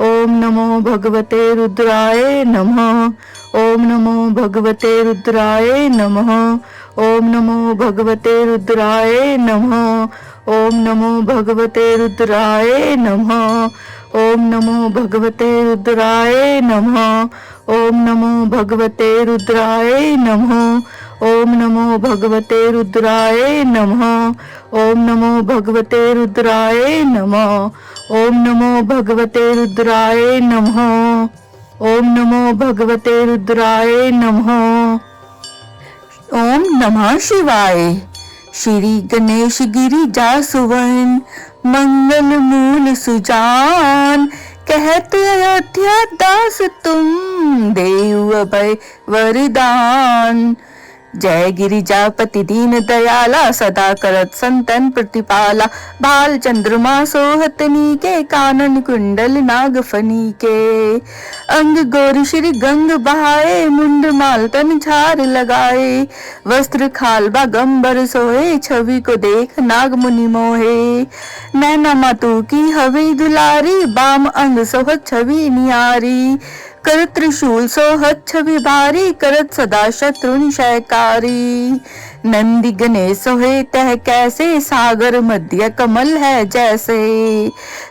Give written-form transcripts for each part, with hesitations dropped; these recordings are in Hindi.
ओम नमो भगवते रुद्राय नमः। ओम नमो भगवते रुद्राय नमः। ओम नमो भगवते रुद्राय नमः। ओम नमो भगवते रुद्राय नमः। ओम नमो भगवते रुद्राय नमः। ओम नमो भगवते रुद्राय नमः। ओम नमो भगवते रुद्राय नमः। ओम नमो भगवते रुद्राय नमः। ओम नमो भगवते रुद्राय नमः। ओम नमो भगवते रुद्राय नमः। ओम नमः शिवाय। श्री गणेश गिरिजा सुवन मंगल मूल सुजान, कहते अयोध्या दास तुम देव अभय वरदान। जय गिरिजापति दीन दयाला, सदा करत संतन प्रतिपाला। भाल चंद्रमा सोहतनी के, कानन कुंडल नागफनी के। अंग गौरी श्री गंग बहाए, मुंड माल तन झार लगाए। वस्त्र खाल बागंबर सोए, छवि को देख नाग मुनि मोहे। नैना मातु की हवि दुलारी, बाम अंग सोहत छवि निहारी। करत त्रिशूल सोहत छवि भारी, करत सदा शत्रुन शयकारी। नंदी गणेश सोहे तह कैसे, सागर मध्य कमल है जैसे।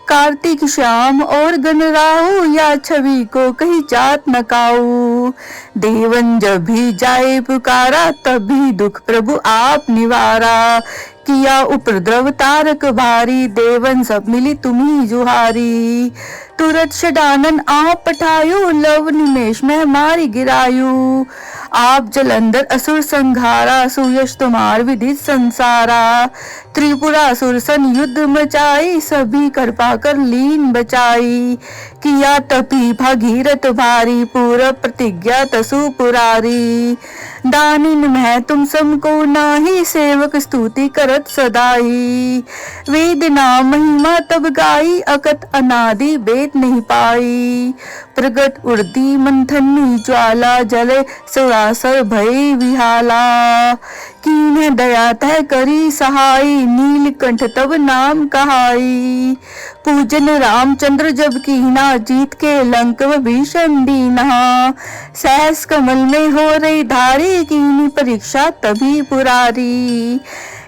कार्तिक श्याम और गणराहु, या छवि को कही जात न काऊ। देवन जब भी जाए पुकारा, तभी दुख प्रभु आप निवारा। किया उपद्रव तारक भारी, देवन सब मिली तुम्ही जुहारी। तुरत षडानन आप पठायु, लव निमेश में मारी गिरायु। आप जलंधर असुर संघारा, सुयश तुम्हार विदित संसारा। त्रिपुरासुर सन युद्ध मचाई, सभी कर पाकर लीन बचाई। किया तपी भगीरथ भारी, पूर्व प्रतिज्ञा तसु पुरारी। दानिन में तुम समको नाही, सेवक स्तुति करत सदाई। वेद नाम महिमा तब गाई, अकत अनादि बेद नहीं पाई। प्रगट उड़ती मंथनी ज्वाला, जले सुरासर भय विहाला। कीन्हे दया तह करी सहाई, नीलकंठ तब नाम कहाई। पूजन रामचंद्र जब कीना, जीत के लंक भीषण दीना। सहस कमल में हो रही धारी, कीनी परीक्षा तभी पुरारी।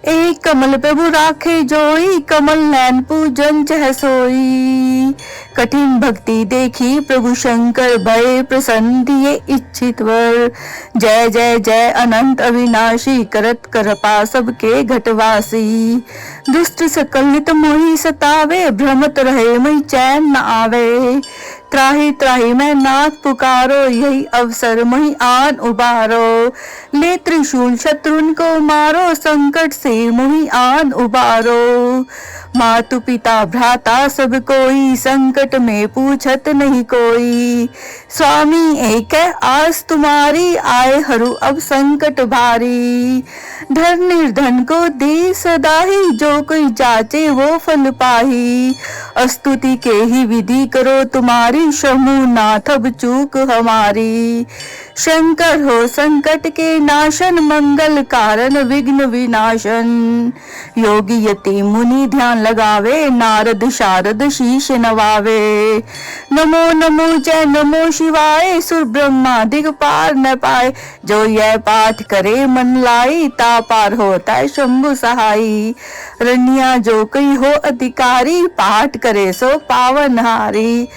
एक कमल प्रभु राखे जोई, कमल नैन पूजन चह सोई। कठिन भक्ति देखी प्रभु शंकर, भय प्रसन्न दिए इच्छित वर। जय जय जय अनंत अविनाशी, करत कृपा सबके घटवासी। दुष्ट सकल नित मोहि सतावे, भ्रमत रहे मई चैन न आवे। त्राहि त्राहि मैं नाथ पुकारो, यही अवसर मही आन उबारो। ले त्रिशूल शत्रुन को मारो, संकट से मोहि आन उबारो। मातु पिता भ्राता सब कोई, संकट में पूछत नहीं कोई। स्वामी एक है आस तुम्हारी, आए हरू अब संकट भारी। धन निर्धन को दे सदा ही, जो कोई जाचे वो फल पाही। स्तुति के ही विधि करो तुम्हारी, शंभु नाथ अब चूक हमारी। शंकर हो संकट के नाशन, मंगल कारण विघ्न विनाशन। योगी यति मुनि ध्यान लगावे, नारद शारद शीश नवावे। नमो नमो जय नमो शिवाय, सुर ब्रह्मा दिगपार न पाए। जो यह पाठ करे मन लाई, ता पार होता है शंभु सहाई। रनिया जो कई हो अधिकारी, पाठ करे सो पावन हारी।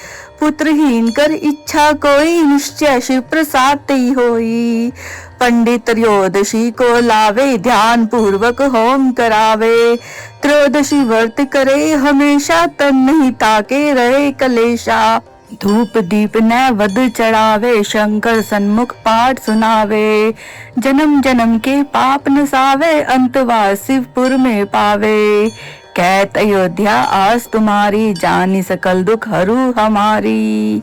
पुत्रहीन कर इच्छा कोई, निश्चय शिव प्रसाद तेई होई। पंडित त्रयोदशी को लावे, ध्यान पूर्वक होम करावे। त्रयोदशी व्रत करे हमेशा, तन नहीं ताके रहे कलेशा। धूप दीप नैवेद्य चढ़ावे, शंकर सन्मुख पाठ सुनावे। जन्म जन्म के पाप नसावे, अंतवार शिवपुर में पावे। कहत अयोध्या आस तुम्हारी, जानी सकल दुख हरू हमारी।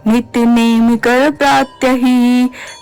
नित्य नेम कर प्रात्यहि,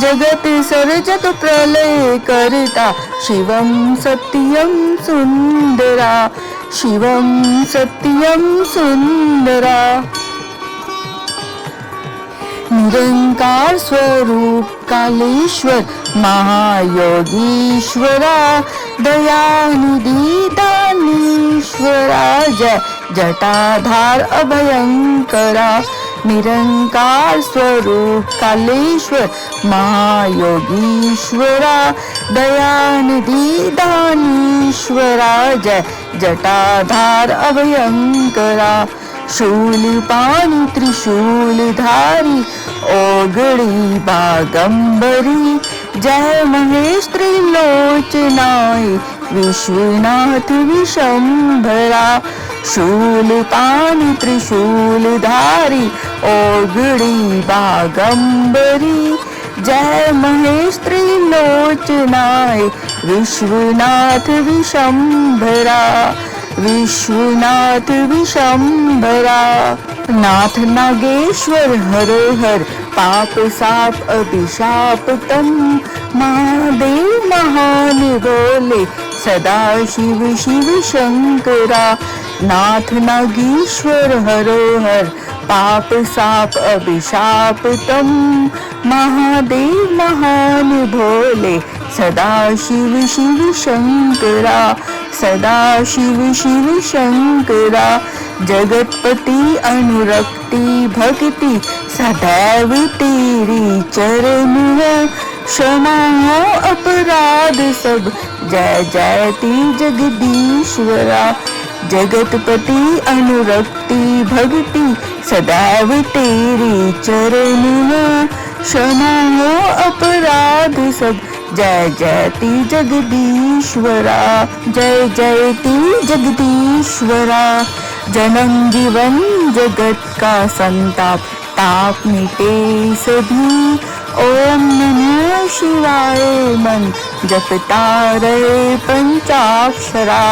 जगत सर्जत प्रलय करता शिवं सत्यं सुंदरा शिवं सत्यं सुंदरा निरंकार स्वरूप कालेश्वर महायोगीश्वरा दयानिधि दानीश्वरा जय जटाधार अभयंकरा निरंकार स्वरूप कालेश्वर महायोगीश्वरा दयानिधि दानीश्वरा जय जटाधार अभयंकरा शूलपाणी त्रिशूलधारी ओगड़ी बागंबरी जय महेश त्रिलोचनाय विश्वनाथ विशंभरा शूलपाणी त्रिशूलधारी ओगड़ी बागंबरी जय महेश त्रिलोचनाय विश्वनाथ विशंभरा विश्वनाथ विशंभरा नाथ नागेश्वर हर हर पाप साप अभिशाप तम महादेव महान बोले सदा शिव शिव शंकरा नाथ नागेश्वर हर हर पाप साप अभिशाप तम महादेव महान भोले सदा शिव शिव शंकरा सदा शिव शिव शंकरा जगतपति अनुरक्ति भक्ति सदैव तेरी चरण है क्षमा हो अपराध सब जय जयति जगदीश्वरा जगतपति अनुरक्ति भक्ति सदैव तेरी चरण है क्षमा हो अपराध सब जय जयति जगदीश्वरा जय जयति जगदीश्वरा जन्म जीवन जगत का संताप ताप मिटे सभी ओम नमः शिवाय मन जपता रहे पंचाक्षरा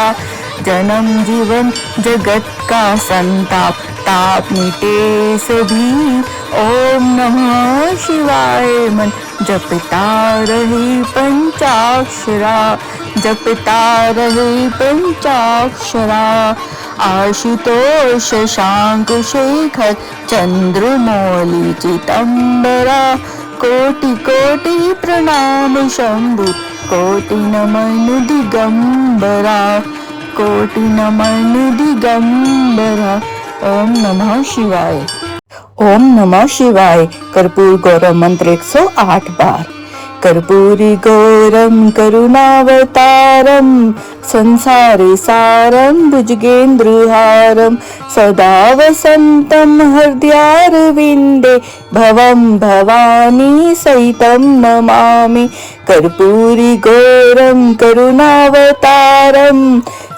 जन्म जीवन जगत का संताप ताप मिटे सभी ओम नमः शिवाय मन जपता रहे पंचाक्षरा जपता रहे पंचाक्षरा आशुतोष शशांक शेखर चंद्रमौली चितंबरा कोटि कोटि प्रणाम शंभु कोटि नमन दिगंबरा कोटि नमन दिगंबरा ओम नमः शिवाय ओम नमः शिवाय कर्पूर गौरम मंत्र 108 बार कर्पूरी गौरम करुणावतारम संसारे सारम भुजगेन्द्रहारम सदा वसंतम हृदयारविंदे भवं भवानी सहितं नमामि कर्पूरी गौरम करुणावतारम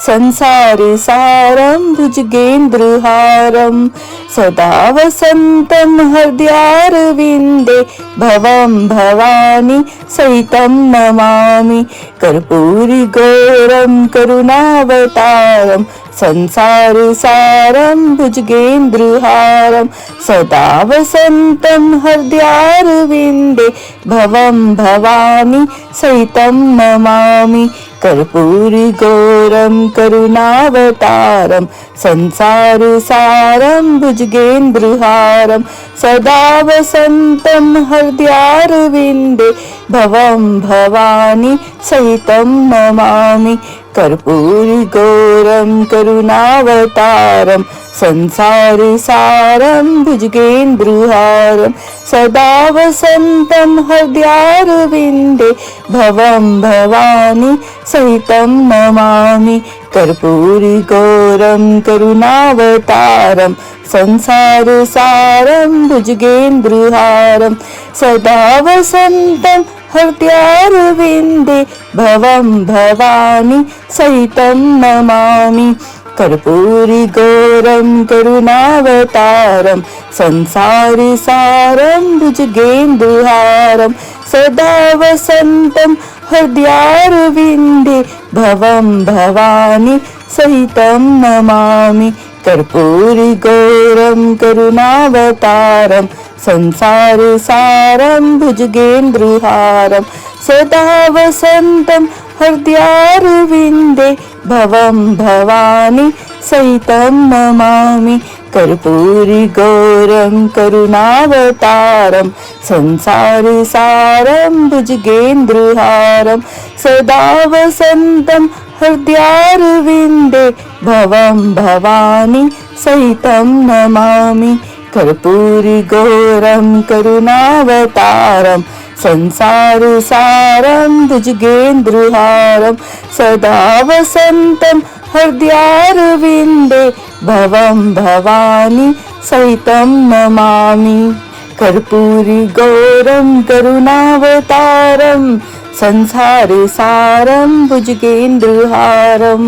संसारे सारं भुजगेन्द्रहारं सदा वसन्तं हृदयारविन्दे भवं भवानी सहितं नमामि कर्पूरी गौरं करुणावतारं संसारे सारं भुजगेन्द्रहारं सदा वसन्तं हृदयारविन्दे भवं भवानी सहितं नमामि कर्पूरी गौरम करुणावतारम संसार सारम भुजगेन्द्रहारम सदा वसंतम हृदयारविन्दे भवं भवानी सहितं नमामि कर्पूरी गौरम करुणावतारम संसार सारं भुजगेन्द्रहारं सदा वसन्तं हृदयारविन्दे भवं भवानी सहितं नमामि कर्पूरी गौरं करुणावतारं संसार सारं भुजगेन्द्रहारं सदा वसन्तं हृदयारविन्दे भवं भवानी सहितं नमामि कर्पूरी गौरम करुणावतारम संसार सारं भुजगेन्द्रहारं सदा वसन्तं हृदयारविन्दे भवं भवानी सहितं नमामि कर्पूरी गौरम करुणावतारम संसारसारं भुजगेन्द्रहारं सदा वसन्तं हृदयारविन्दे भवं भवानी सहितं नमामि कर्पूरिगौरं करुणावतारं संसारसारं भुजगेन्द्रहारं सदा वसन्तं हृदयारविन्दे भवं भवानी सहितं नमामि कर्पूरिगौरं करुणावतारं संसारसारं भुजगेन्द्रहारं सदा वसन्तं हृदयारविन्दे भवं भवानी सहितं नमामि कर्पूरिगौरं करुणावतारं संसारसारं भुजगेन्द्रहारं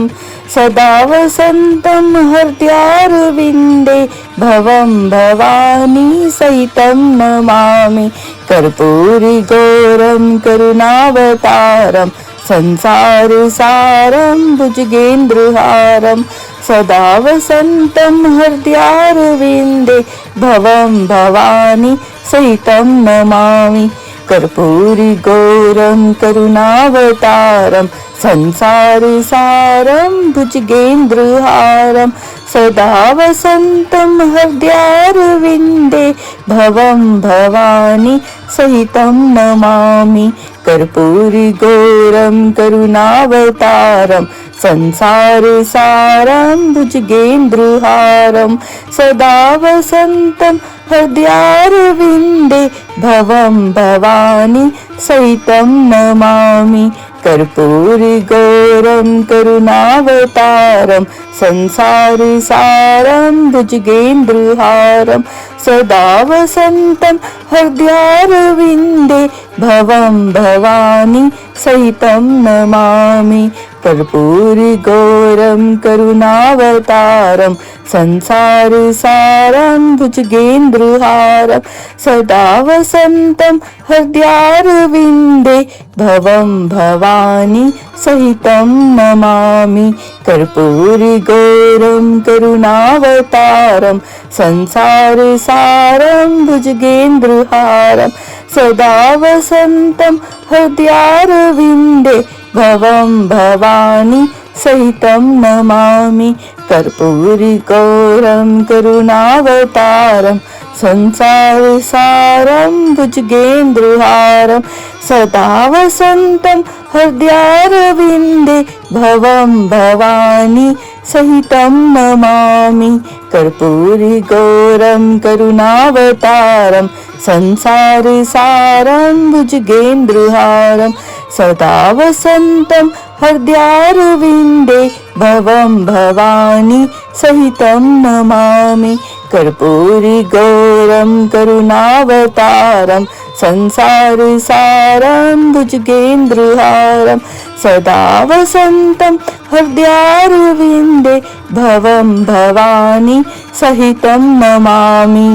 सदा वसन्तं हृदयारविन्दे भवं भवानी सहितं नमामि कर्पूरिगौरं करुणावतारं संसारसारं भुजगेन्द्रहारं सदा वसन्तं हृदयारविन्दे भवं भवानी सहितं नमामि कर्पूरिगौरं करुणावतारं संसारसारं भुजगेन्द्रहारं सदा वसन्तं हृदयारविन्दे भवं भवानी सहितं नमामि कर्पूरिगौरं करुणावतारं संसारसारं भुजगेन्द्रहारं सदा वसन्तं हृदयारविन्दे भवं भवानी सहितं नमामि कर्पूरिगौरं करुणावतारं संसारसारं भुजगेन्द्रहारं सदा वसन्तं हृदयारविन्दे भवं भवानी सहितं नमामि कर्पूरिगौरं करुणावतारं संसारसारं भुजगेन्द्रहारं सदा वसन्तं हृदयारविन्दे भवं भवानी सहितं नमामि कर्पूरिगौरं करुणावतारं संसारसारं भुजगेन्द्रहारं सदा वसन्तं हृदयारविन्दे भवं भवानी सहितं नमामि कर्पूरिगौरं करुणावतारं संसारसारं भुजगेन्द्रहारं सदा वसन्तं हृदयारविन्दे भवं भवानी सहितं नमामि कर्पूरिगौरं करुणावतारं संसारसारं भुजगेन्द्रहारं सदा वसन्तं हृदयारविन्दे भवं भवानी सहितं नमामि कर्पूरिगौरं करुणावतारं संसारसारं भुजगेन्द्रहारं सदा वसन्तं हृदयारविन्दे भवं भवानी सहितं नमामि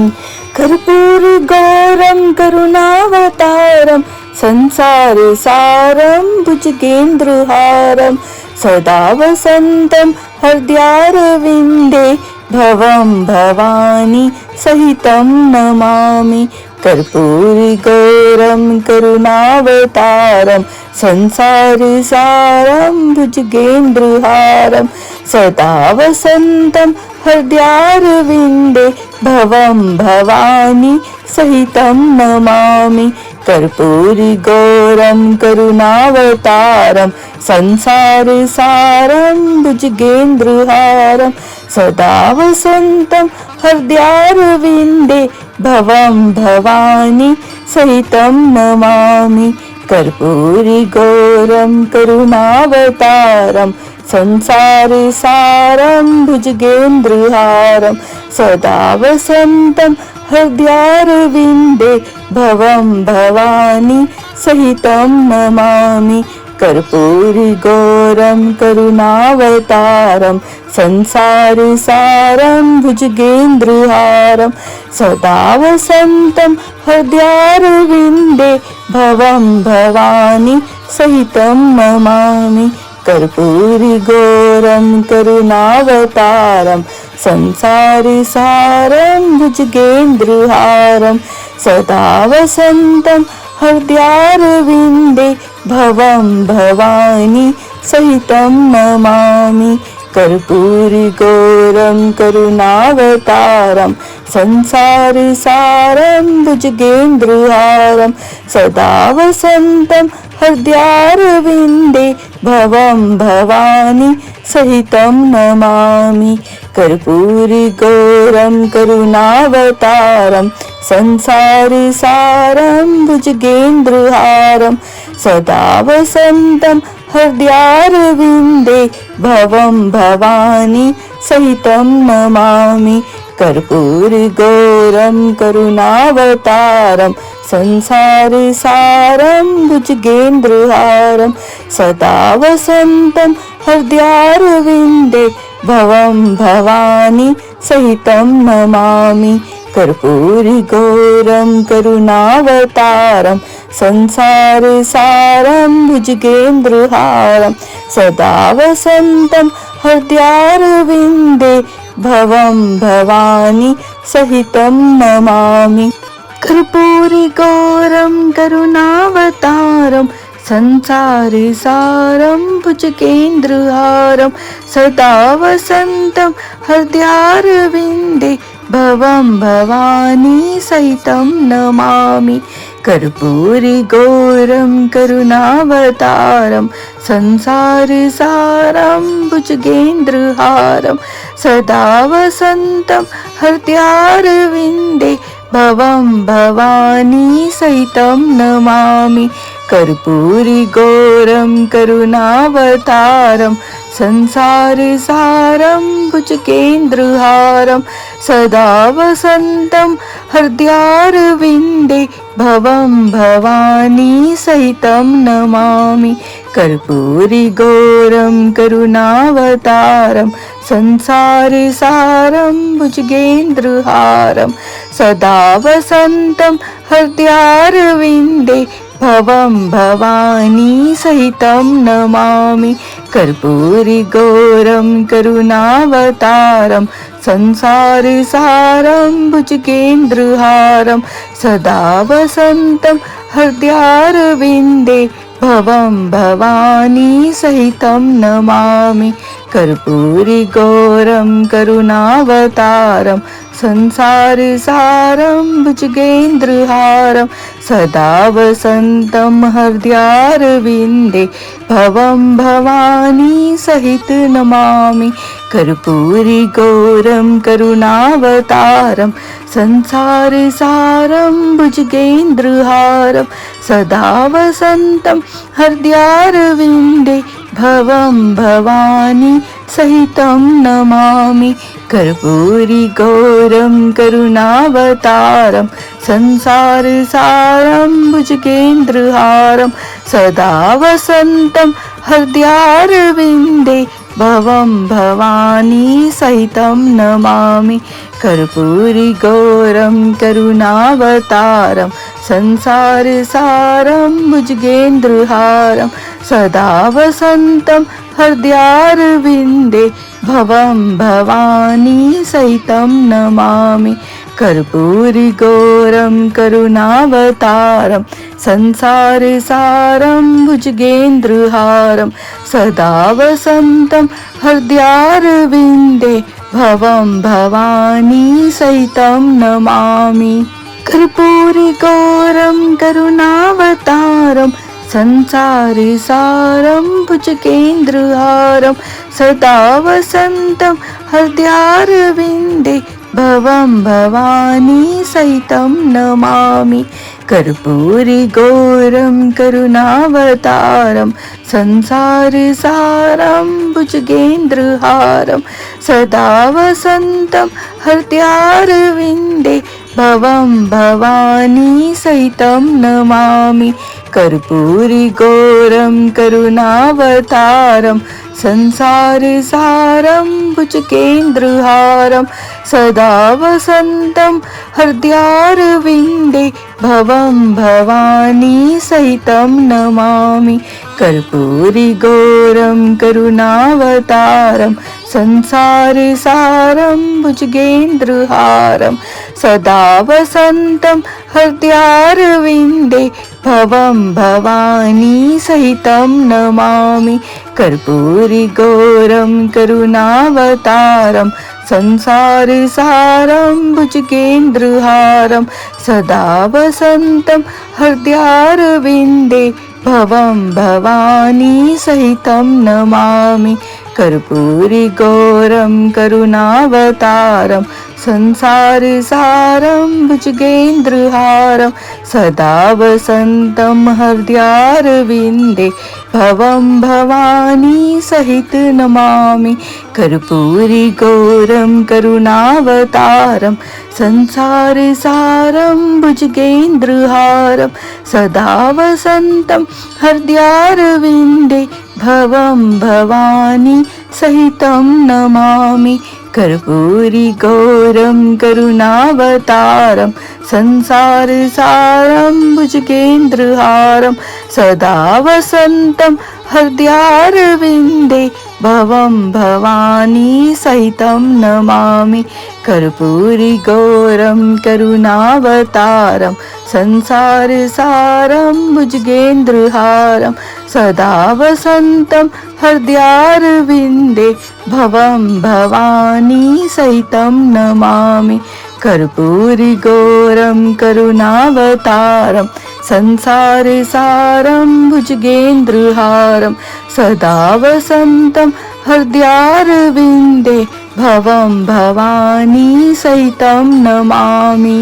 कर्पूरिगौरं करुणावतारं संसारसारं भुजगेन्द्रहारं सदा वसन्तं हृदयारविन्दे भवं भवानी सहितं नमामि कर्पूरिगौरं करुणावतारं संसारसारं भुजगेन्द्रहारं सदा वसन्तं हृदयारविन्दे भवं भवानी सहितं नमामि कर्पूरिगौरं करुणावतारं संसारसारं भुजगेन्द्रहारं सदा वसन्तं हृदयारविन्दे भवं भवानी सहितं नमामि कर्पूरिगौरं करुणावतारं संसारसारं भुजगेन्द्रहारं सदा वसन्तं हृदयारविन्दे भवं भवानी सहितं नमामि कर्पूरिगौरं करुणावतारं संसारसारं भुजगेन्द्रहारं सदा वसन्तं हृदयारविन्दे भवं भवानी सहितं नमामि कर्पूरिगौरं करुणावतारं संसारसारं भुजगेन्द्रहारं सदा वसन्तं हृदयारविन्दे भवं भवानी सहितं नमामि कर्पूरगौरं करुणावतारं संसारसारं भुजगेन्द्रहारं सदा वसन्तं हृदयारविन्दे भवं भवानी सहितं नमामि कर्पूरगौरं करुणावतारं संसारसारं भुजगेन्द्रहारं सदा वसन्तं हृदयारविन्दे भवं भवानी सहितं नमामि कर्पूरगौरं करुणावतारं संसारसारं भुजगेन्द्रहारं सदा वसन्तं हृदयारविन्दे भवं भवानी सहितं नमामि कर्पूरगौरं करुणावतारं संसारसारं भुजगेन्द्रहारं सदा वसन्तं हृदयारविन्दे भवं भवानी सहितं नमामि कर्पूरगौरं करुणावतारं संसारसारं भुजगेन्द्रहारं सदा वसन्तं हृदयारविन्दे भवं भवानी सहितं नमामि कर्पूरगौरं करुणावतारं संसारसारं भुजगेन्द्रहारं सदा वसन्तं हृदयारविन्दे भवं भवानी सहितं नमामि कर्पूरगौरं करुणावतारं संसारसारं भुजगेन्द्रहारं सदा वसन्तं हृदयारविन्दे भवं भवानी सहितं नमामि कर्पूरगौरं करुणावतारं संसारसारं भुजगेन्द्रहारं सदा वसन्तं हृदयारविन्दे भवं भवानी सहितं नमामि कर्पूरगौरं करुणावतारं संसारसारं भुजगेन्द्रहारं सदा वसन्तं हृदयारविन्दे भवं भवानी सहितं नमामि कर्पूरगौरं करुणावतारं संसारसारं भुजगेन्द्रहारं सदा वसन्तं हृदयारविन्दे भवं भवानी सहित नमामि कर्पूरगौरं करुणावतारं संसारसारं भुजगेन्द्रहारं सदा वसन्तं हृदयारविन्दे भवं भवानी सहितं नमामि कर्पूरगौरं करुणावतारं संसारसारं भुजगेन्द्रहारं सदा वसन्तं हृदयारविन्दे भवं भवानी सहितं नमामि कर्पूरगौरं करुणावतारं संसारसारं भुजगेन्द्रहारं सदा वसन्तं हृदयारविन्दे भवं भवानी सहितं नमामि कर्पूरगौरं करुणावतारं संसारसारं भुजगेन्द्रहारं सदा वसन्तं हृदयारविन्दे भवं भवानी सहितं नमामि कर्पूरगौरं करुणावतारं संसारसारं भुजगेन्द्रहारं सदा वसन्तं हृदयारविन्दे भवं भवानी सहितं नमामि कर्पूरगौरं करुणावतारं संसारसारं भुजगेन्द्रहारं सदा वसन्तं हृदयारविन्दे भवं भवानी सहितं नमामि कर्पूरगौरं करुणावतारं संसारसारं भुजगेन्द्रहारं सदा वसन्तं हृदयारविन्दे भवं भवानी सहितं नमामि कर्पूरिगौरं करुणावतारं संसारसारं भुजगेन्द्रहारं सदा वसन्तं हृदयारविन्दे भवं भवानी सहितं नमामि कर्पूरिगौरं करुणावतारं संसारसारं भुजगेन्द्रहारं सदा वसन्तं हृदयारविन्दे भवं भवानी सहितं नमामि कर्पूरिगौरं करुणावतारं संसारसारं भुजगेन्द्रहारं सदा वसन्तं हृदयारविन्दे भवं भवानी सहित नमामि कर्पूरिगौरं करुणावतारं संसारसारं भुजगेन्द्रहारं सदा वसन्तं हृदयारविन्दे भवं भवानी सहितं नमामि कर्पूरिगौरं करुणावतारं संसारसारं भुजगेन्द्रहारं सदा वसन्तं हृदयारविन्दे भवं भवानी सहितं नमामि कर्पूरिगौरं करुणावतारं संसारसारं भुजगेन्द्रहारं सदा वसन्तं हृदयारविन्दे भवं भवानी सहितं नमामि कर्पूरिगौरं करुणावतारं संसारसारं भुजगेन्द्रहारं सदा वसन्तं हृदयारविन्दे भवं भवानी सहितं नमामि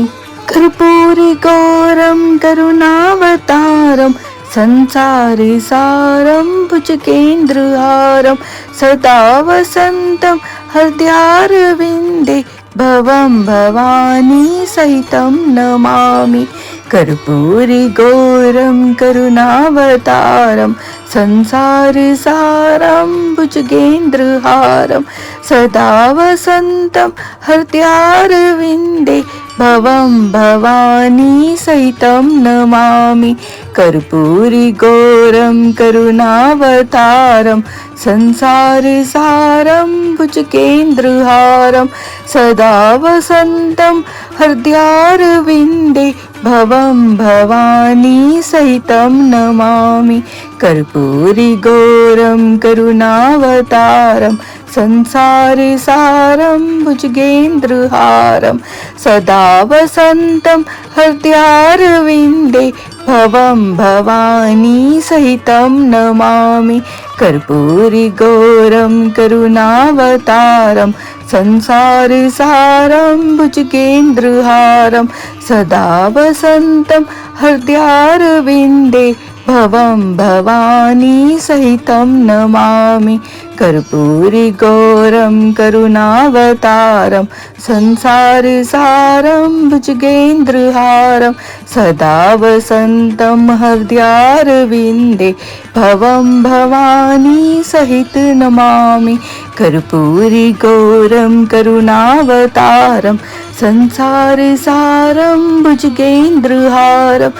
कर्पूरिगौरं करुणावतारं संसारसारं भुजगेन्द्रहारं सदा वसन्तं हृदयारविन्दे भवं भवानी सहितं नमामि कर्पूरिगौरं करुणावतारं संसारसारं भुजगेन्द्रहारं सदा वसन्तं हृदयारविन्दे भवं भवानी सहितं नमामि कर्पूरिगौरं करुणावतारं संसारसारं भुजगेन्द्रहारं सदा वसन्तं हृदयारविन्दे भवं भवानी सहितं नमामि कर्पूरिगौरं करुणावतारं संसारसारं भुजगेन्द्रहारं सदा वसन्तं हृदयारविन्दे भवं भवानी सहितं नमामि कर्पूरिगौरं करुणावतारं संसारसारं भुजगेन्द्रहारं सदा वसन्तं हृदयारविन्दे भवं भवानी सहितं नमामि कर्पूरिगौरं करुणावतारं संसारसारं भुजगेन्द्रहारं सदा वसन्तं हृदयारविन्दे भवं भवानी सहित नमामि कर्पूरिगौरं करुणावतारं संसारसारं भुजगेन्द्रहारं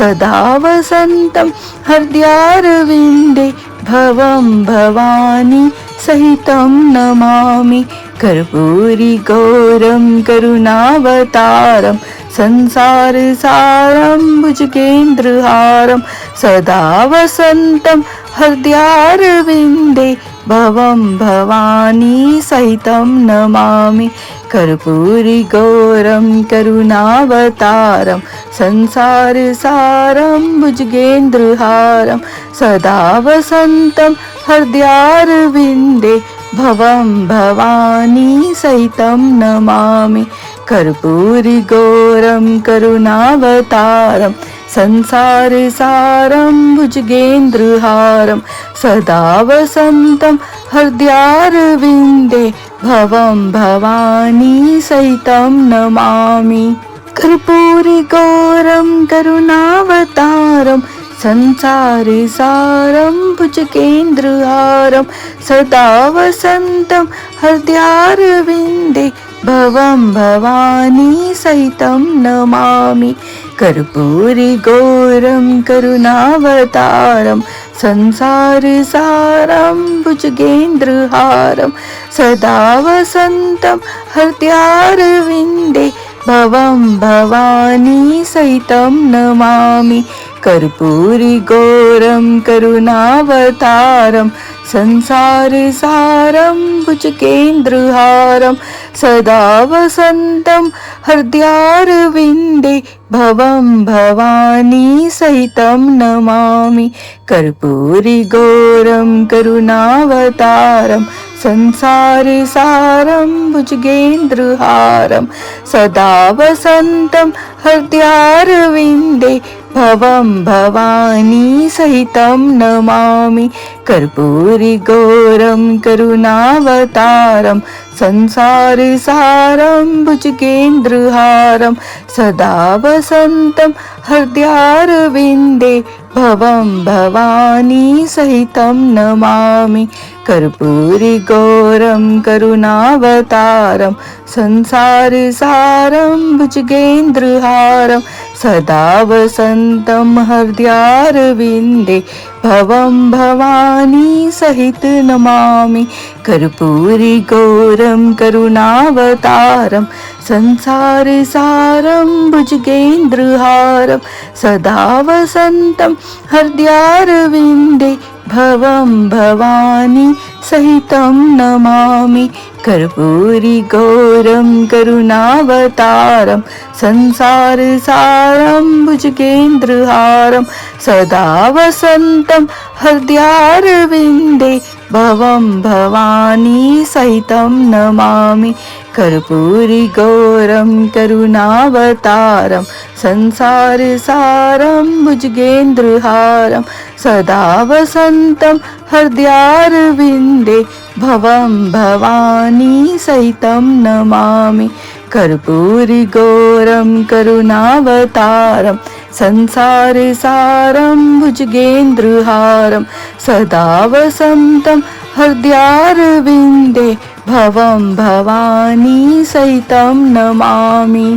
सदा वसन्तं हृदयारविन्दे भवं भवानी सहितं नमामि कर्पूरिगौरं करुणावतारं संसारसारं भुजगेन्द्रहारं सदा वसन्तं हृदयारविन्दे भवं भवानी सहितं नमामि कर्पूरिगौरं करुणावतारं संसारसारं भुजगेन्द्रहारं सदा वसन्तं हृदयारविन्दे भवं भवानी सहितं नमामि कर्पूरिगौरं करुणावतारं संसारसारं भुजगेन्द्रहारं सदा वसन्तं हृदयारविन्दे भवं भवानी सहितं नमामि कर्पूरिगौरं करुणावतारं संसारसारं भुजगेन्द्रहारं सदा वसन्तं हृदयारविन्दे भवं भवानी सहितं नमामि कर्पूरी गौरम करुणावतारम संसारसारं भुजगेन्द्रहारं सदा वसन्तं हृदयारविन्दे भवं भवानी सहितं नमामि कर्पूरी गौरं करुणावतारं संसारसारं भुजगेन्द्रहारं सदा वसन्तं हृदयारविन्दे भवं भवानी सहितं नमामि कर्पूरी गौरं करुणावतारं संसारसारं भुजगेन्द्रहारं सदा वसन्तं हृदयारविन्दे भवं भवानी सहितं नमामि कर्पूरी गौरं करुणावतारं संसारसारं भुजगेन्द्रहारं सदा वसन्तं हृदयारविन्दे भवं भवानी सहितं नमामि कर्पूरी गौरं करुणावतारं संसारसारं भुजगेन्द्रहारं सदा वसन्तं हृदयारविन्दे भवं भवानी सहित नमामि कर्पूरी गौरं करुणावतारं संसारसारं भुजगेन्द्रहारं सदा वसन्तं हृदयारविन्दे भवं भवानी सहितं नमामि कर्पूरी गौरं करुणावतारं संसारसारं भुजगेन्द्रहारं सदा वसन्तं हृदयारविन्दे भवं भवानी सहितं नमामि कर्पूरी गौरं करुणावतारं संसारसारं भुजगेन्द्रहारं सदा वसन्तं हृदयारविन्दे भवं भवानी सहितं नमामि कर्पूरी गौरं करुणावतारं संसारसारं भुजगेन्द्रहारं सदा वसन्तं हृदयारविन्दे भवं भवानी सहितं नमामि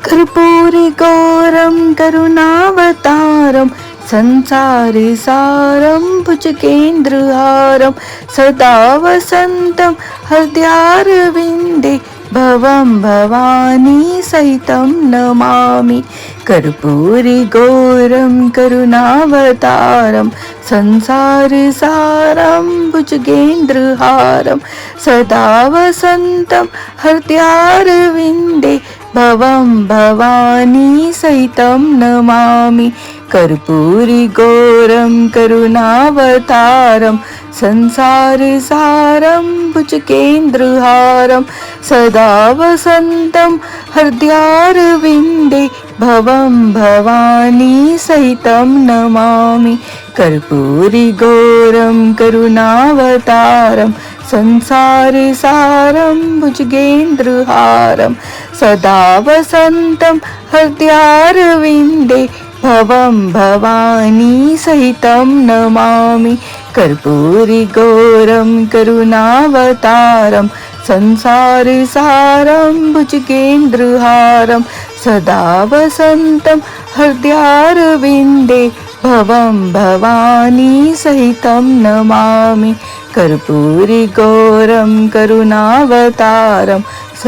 कर्पूरी गौरं करुणावतारं संसारसारं भुजगेन्द्रहारं सदा वसन्तं हृदयारविन्दे भवं भवानी सहितं नमामि कर्पूरी गौरं करुणावतारं संसारसारं भुजगेन्द्रहारं सदा वसन्तं हृदयारविन्दे भवं भवानी सहितं नमामि कर्पूरी गौरं करुणावतारं संसारसारं भुजगेन्द्रहारं सदा वसन्तं हृदयारविन्दे भवं भवानी सहितं नमामि कर्पूरी गौरं करुणावतारं संसारसारं भुजगेन्द्रहारं सदा वसन्तं हृदयारविन्दे भवं भवानी सहितं नमामि कर्पूरी गौरं करुणावतारं संसारसारं भुजगेन्द्रहारं सदा वसन्तं हृदयारविन्दे भवं भवानी सहितं नमामि कर्पूरी गौरं करुणावतारं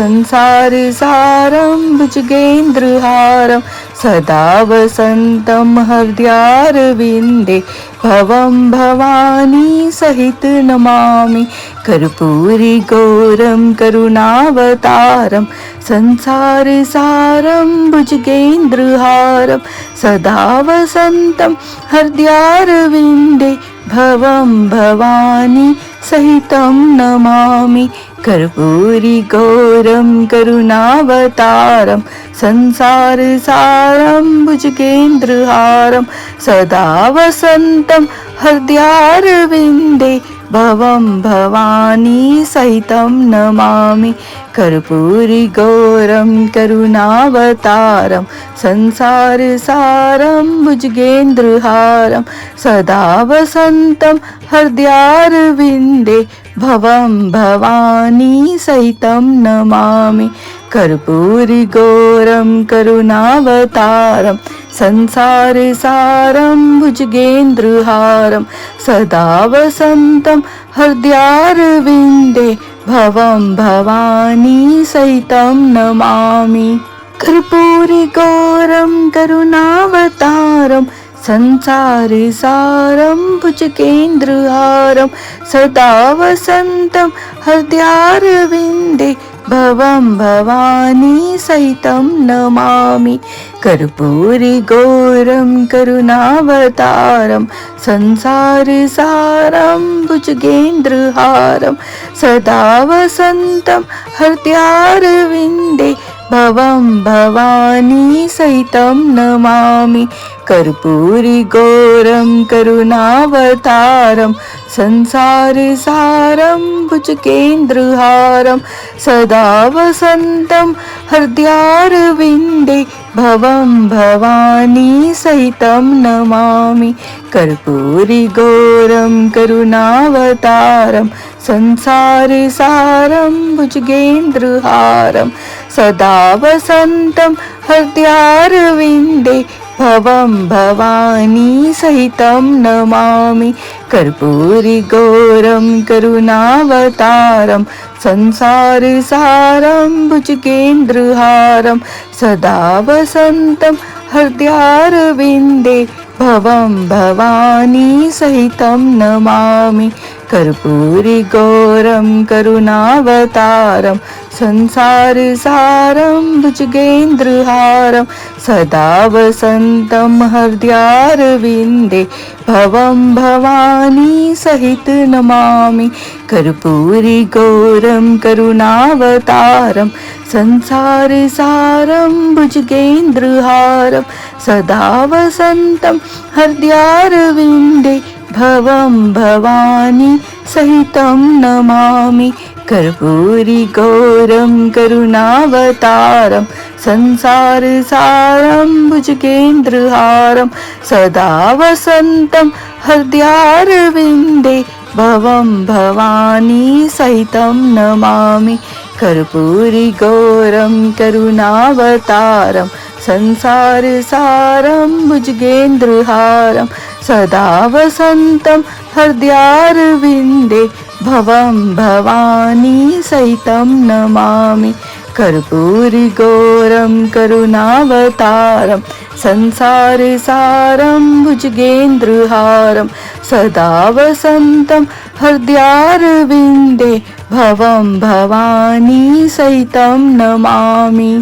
संसारसारं भुजगेन्द्रहारं सदा वसन्तं हृदयारविन्दे भवं भवानी सहित नमामि कर्पूरी गौरं करुणावतारं संसारसारं भुजगेन्द्रहारं सदा वसन्तं हृदयारविन्दे भवं भवानी सहितं नमामि कर्पूरी गौरं करुणावतारं संसारसारं भुजगेन्द्रहारं सदा वसन्तं हृदयारविन्दे भवं भवानी सहितं नमामि कर्पूरी गौरं करुणावतारं संसारसारं भुजगेन्द्रहारं सदा वसन्तं हृदयारविन्दे भवं भवानी सहितं नमामि कर्पूरिगौरं करुणावतारं संसारसारं भुजगेन्द्रहारं सदा वसन्तं हृदयारविन्दे भवं भवानी सहितं नमामि। कर्पूरिगौरं करुणावतारं संसारसारं भुजगेन्द्रहारं सदा वसन्तं हृदयारविन्दे भवं भवानी सहितं नमामि। कर्पूरिगौरं करुणावतारं संसारसारं भुजगेन्द्रहारं सदा वसन्तं हृदयारविन्दे भवं भवानी सहितं नमामि। कर्पूरिगौरं करुणावतारं संसारसारं भुजगेन्द्रहारं सदा वसन्तं हृदयारविन्दे भवं भवानी सहितं नमामि। कर्पूरिगौरं करुणावतारं संसारसारं भुजगेन्द्रहारं सदा वसन्तं हृदयारविन्दे भवं भवानी सहितं नमामि। कर्पूरिगौरं करुणावतारं संसारसारं भुजगेन्द्रहारं सदा वसन्तं हृदयारविन्दे भवं भवानी सहितं नमामि। कर्पूरिगौरं करुणावतारं संसारसारं भुजगेन्द्रहारं सदा वसन्तं हृदयारविन्दे भवं भवानी सहितं नमामि। कर्पूरिगौरं करुणावतारं संसारसारं भुजगेन्द्रहारं सदा वसन्तं हृदयारविन्दे भवं भवानी सहितं नमामि। कर्पूरिगौरं करुणावतारं संसारसारं भुजगेन्द्रहारं सदा वसन्तं हृदयारविन्दे भवं भवानी सहितं नमामि। कर्पूरिगौरं करुणावतारं संसारसारं भुजगेन्द्रहारं सदा वसन्तं हृदयारविन्दे भवं भवानी सहितं नमामि। कर्पूरिगौरं करुणावतारं संसारसारं भुजगेन्द्रहारं सदा वसन्तं हृदयारविन्दे भवं भवानी सहितं नमामि।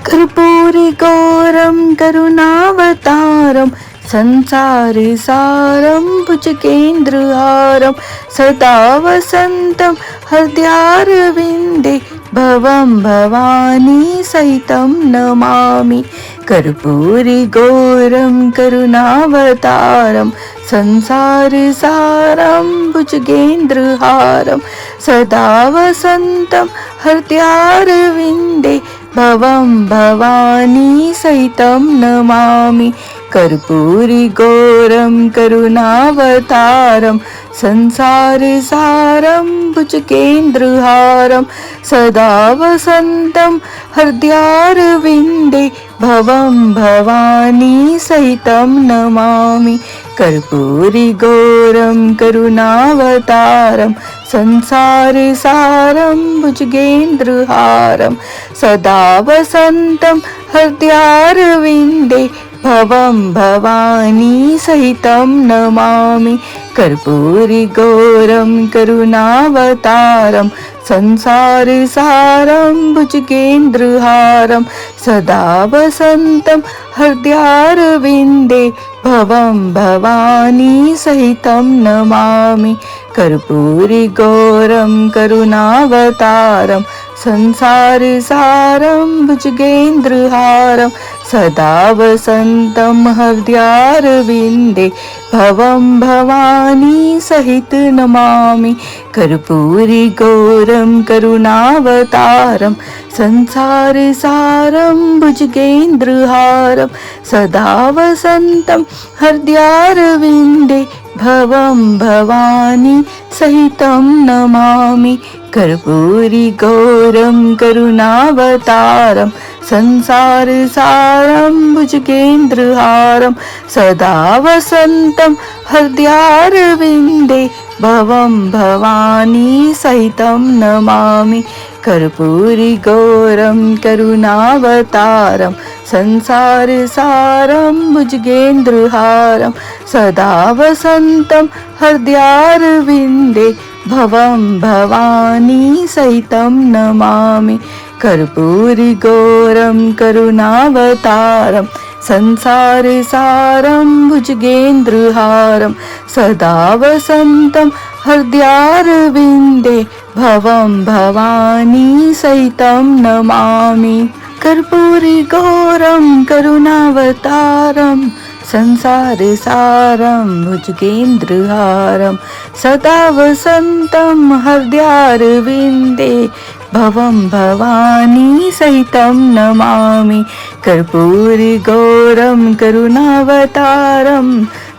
कर्पूरिगौरं करुणावतारं संसारसारं भुजगेन्द्रहारं सदा वसन्तं हृदयारविन्दे भवं भवानी सहितं नमामि। कर्पूरिगौरं करुणावतारं संसारसारं भुजगेन्द्रहारं सदा वसन्तं हृदयारविन्दे भवं भवानी सहितं नमामि। कर्पूरिगौरं करुणावतारं संसारसारं भुजगेन्द्रहारं सदा वसन्तं हृदयारविन्दे भवं भवानी सहितं नमामि। कर्पूरिगौरं करुणावतारं संसारसारं भुजगेन्द्रहारं सदा वसन्तं हृदयारविन्दे भवं भवानी सहितं नमामि। कर्पूरिगौरं करुणावतारं संसारसारं भुजगेन्द्रहारं सदा वसन्तं हृदयारविन्दे भवं भवानी सहितं नमामि। कर्पूरिगौरं करुणावतारं संसारसारं भुजगेन्द्रहारं सदा वसन्तं हृदयारविन्दे भवं भवानी सहितं नमामि। कर्पूरिगौरं करुणावतारं संसारसारं भुजगेन्द्रहारं सदा वसन्तं हृदयारविन्दे भवं भवानी सहितं नमामि कर्पूरी गौरं करुणावतारं संसारसारं भुजगेन्द्रहारं सदा वसन्तं हृदयारविन्दे भवं भवानी सहितं नमामि कर्पूरी गौरं करुणावतारं संसारसारं भुजगेन्द्रहारं सदा वसन्तं हृदयारविन्दे भवं भवानी सहितं नमामि कर्पूरी गौरं करुणावतारं संसारसारं भुजगेन्द्रहारं सदा वसन्तं हृदयारविन्दे भवं भवानी सहितं नमामि कर्पूरी गौरं करुणावतारं संसारसारं भुजगेन्द्रहारं सदा वसन्तं हृदयारविन्दे भवं भवानी सहितं नमामि कर्पूरी गौरं करुणावतारं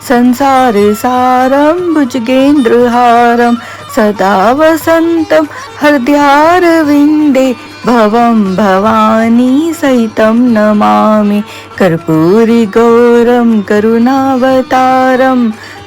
संसारसारं भुजगेन्द्रहारं सदा वसन्तं हृदयारविन्दे भवं भवानी सहितं नमामि कर्पूरी गौरं करुणावतारं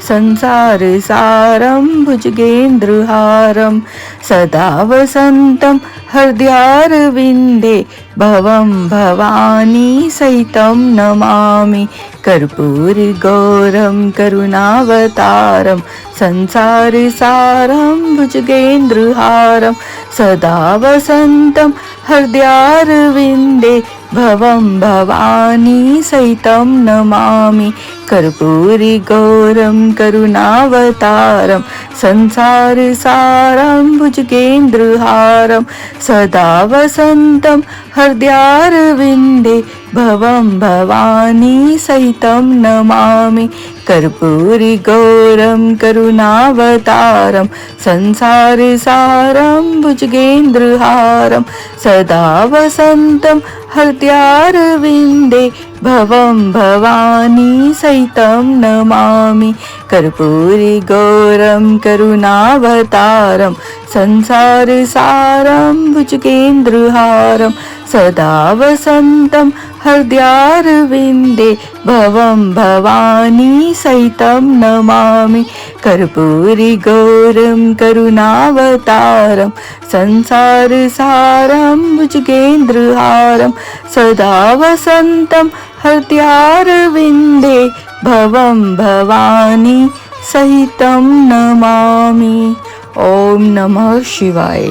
संसारसारं भुजगेन्द्रहारं सदा वसन्तं हृदयारविन्दे भवं भवानी सहितं नमामि कर्पूरी गौरं करुणावतारं संसारसारं भुजगेन्द्रहारं सदा वसन्तं हृदयारविन्दे भवं भवानी सहितं नमामि कर्पूरी गौरं करुणावतारं संसारसारं भुजगेन्द्रहारं सदा वसन्तं हृदयारविन्दे भवं भवानी सहितं नमामि कर्पूरी गौरं करुणावतारं संसारसारं भुजगेन्द्रहारं सदा वसन्तं हृदयारविन्दे भवं भवानी सहितं नमामि कर्पूरी गौरं करुणावतारं संसारसारं भुजगेन्द्रहारं सदा वसन्तं हृदयारविन्दे भवं भवानी सहितं नमामि कर्पूरी गौरं करुणावतारं संसारसारं भुजगेन्द्रहारं सदा वसन्तं हृदयारविन्दे भवं भवानी सहितं नमामि। ओम नमः शिवाय।